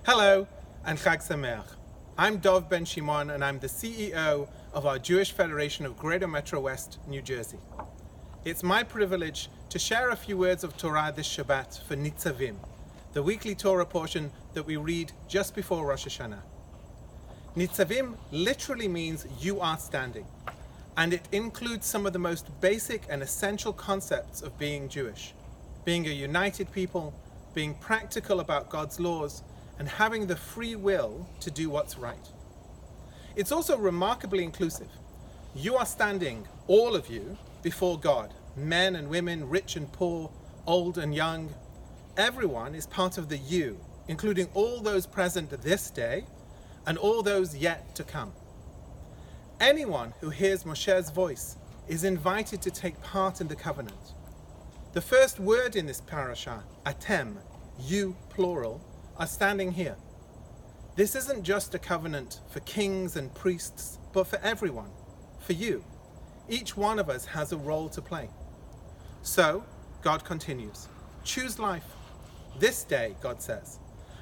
Hello and Chag Sameach. I'm Dov Ben-Shimon and I'm the CEO of our Jewish Federation of Greater Metro West, New Jersey. It's my privilege to share a few words of Torah this Shabbat for Nitzavim, the weekly Torah portion that we read just before Rosh Hashanah. Nitzavim literally means you are standing, and it includes some of the most basic and essential concepts of being Jewish, being a united people, being practical about God's laws, and having the free will to do what's right. It's also remarkably inclusive. You are standing, all of you, before God, men and women, rich and poor, old and young. Everyone is part of the you, including all those present this day and all those yet to come. Anyone who hears Moshe's voice is invited to take part in the covenant. The first word in this parasha, atem, you plural, are standing here. This isn't just a covenant for kings and priests, but for everyone, for you. Each one of us has a role to play. So, God continues, choose life. This day, God says,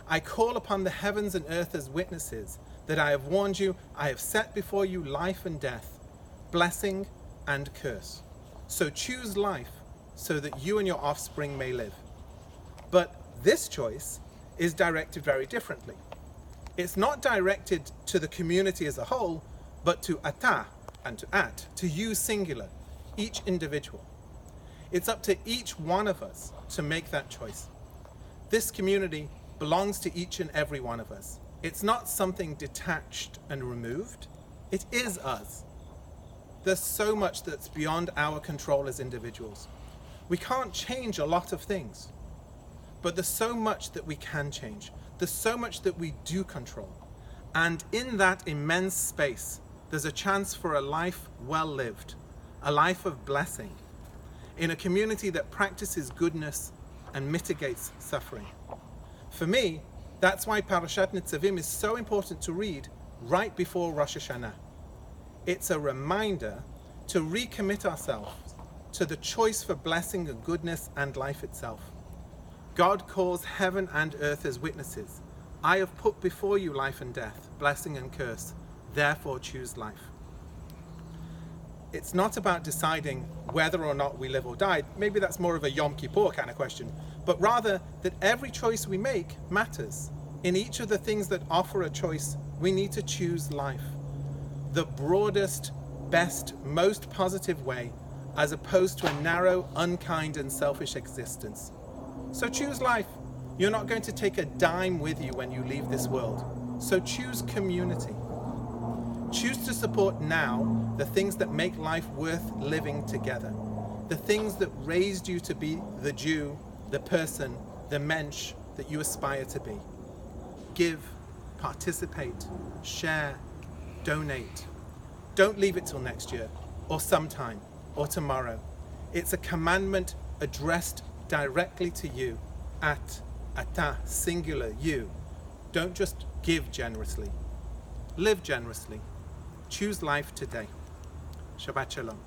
I call upon the heavens and earth as witnesses that I have warned you, I have set before you life and death, blessing and curse. So choose life so that you and your offspring may live. But this choice is directed very differently. It's not directed to the community as a whole, but to ata and to at, to you singular, each individual. It's up to each one of us to make that choice. This community belongs to each and every one of us. It's not something detached and removed. It is us. There's so much that's beyond our control as individuals. We can't change a lot of things. But there's so much that we can change. There's so much that we do control. And in that immense space, there's a chance for a life well lived, a life of blessing, in a community that practices goodness and mitigates suffering. For me, that's why Parshat Nitzavim is so important to read right before Rosh Hashanah. It's a reminder to recommit ourselves to the choice for blessing and goodness and life itself. God calls heaven and earth as witnesses. I have put before you life and death, blessing and curse. Therefore choose life. It's not about deciding whether or not we live or die. Maybe that's more of a Yom Kippur kind of question. But rather that every choice we make matters. In each of the things that offer a choice, we need to choose life. The broadest, best, most positive way, as opposed to a narrow, unkind and selfish existence. So choose life. You're not going to take a dime with you when you leave this world. So choose community. Choose to support now the things that make life worth living together. The things that raised you to be the Jew, the person, the mensch that you aspire to be. Give, participate, share, donate. Don't leave it till next year, or sometime, or tomorrow. It's a commandment addressed directly to you, at ata, singular, you. Don't just give generously. Live generously. Choose life today. Shabbat Shalom.